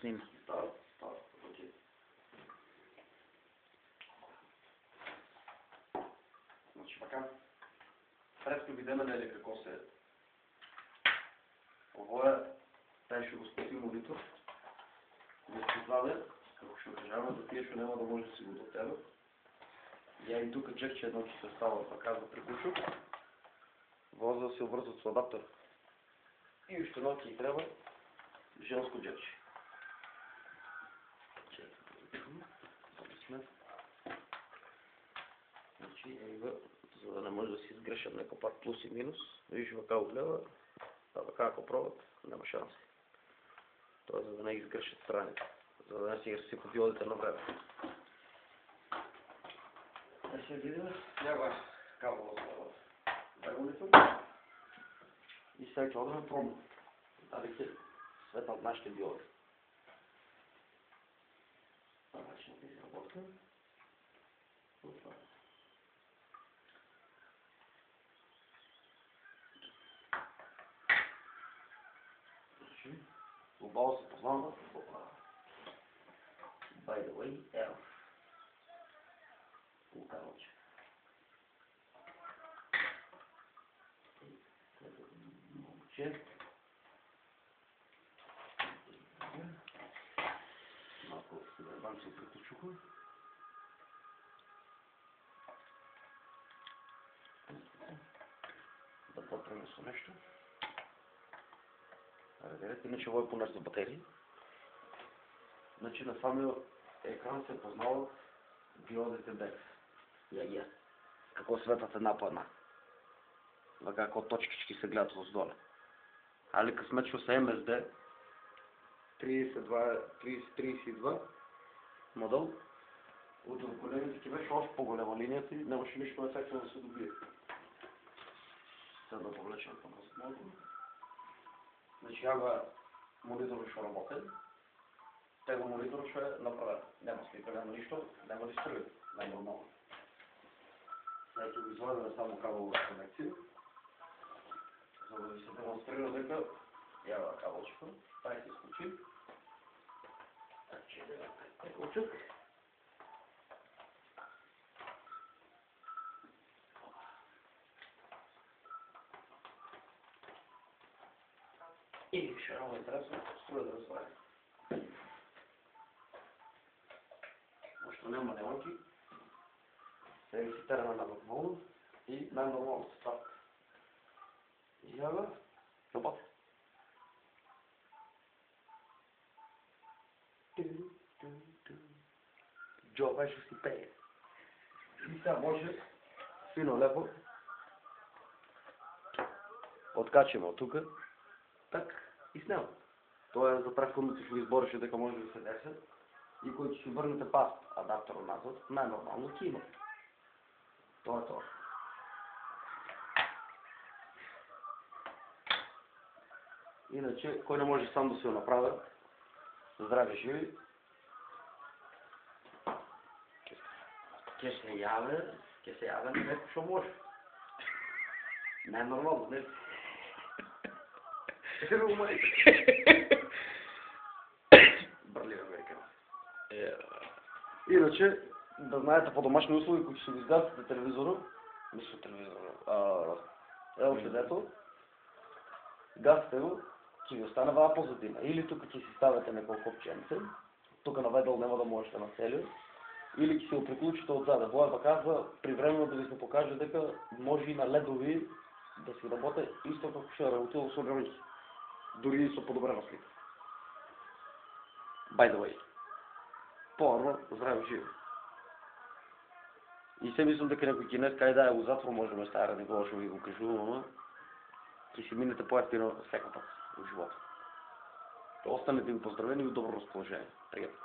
Снима. Става. Окей. Значи така. Средство видиме дали какво се овоя, taj ще го спустим молитва. Да се изладе, ако ще окажаваме, да тия, ще няма да може да си го дотега. Я и тук джекче едно, че се става, така да приключва. Воза да се обвързват с адаптер. И още едно ти трябва женско джекче. Значи, за да не може да си изгрешат някакъв пак плюс и минус, виж вака отлява, а вака ако пробват, няма шанс. Тоест, за да не изгрешат страните, за да не си разсипат диодите на време. Да ще видим, няма кабела за вагонето. И сега ще отдаме пробваме. Дали се светнат нашите диоди. Начинът изработка. Това. Глобално се познава. By the way, L. Лукаваче. Момче. Малко вам се приключуха. Да по-пренесо нещо. Разделете, иначе вой понес за батерии. Значи на самия екран се познават диодите DEX. Я. Какво светат една по една. Така како точкички се гледат отдоле. Али късметшо са MSD 3032 модел. От големите ти беше още по-голема линията и нямаше нищо ефектно да се добие. Сега да повлечем по-назад малко. Значи яга монитор ще работи. Tego monitoru ще направя. Няма слика, няма нищо, няма да строи. Най-нормално. Сега ще го извадя само кабелова конекция. За да ви се демонстрира дека ява кабелчето. Тай се изключи. Значи да ключик. И ще много интересно строя да разваля. Защото няма неонки. Сега си терна на нормално и най-нормално се става. И яга, работи. Джо беше си пее. И сега може фино лепо откачаме от тук, так и снема. Това е за преходното ще ви избореше дека може да се десят. И които ще върнете пас адаптера назад, най-нормално ти има. Това е това. Иначе, кой не може сам да се го направя, здрави живи, ке се яве на нещо, що може. Не е нормално, не? Бърливе американци. Иначе, да знаете по домашни услуги, които ще ви изгасите телевизора, мисля телевизора, LCD-то, гасите го, ще ви остане ваа позадина. Или тук ще си ставите няколко копченце, тук наведъл няма да можете на целия, или ще се го приключите отзаде. Боева казва, при време да ви се покаже дека може и на ледови да си работи исто како ще работило с ограничи. Дори и с подобрена слика. By the way. По-арно, здрави живи. И се мислям дека некој кинес кај да е го затвор, може да ме стара, не го ще ви го кажувам, но ќе си минете по-ефтино всеки път в живота. Останете ви поздравени и в добро разположение. Приятно.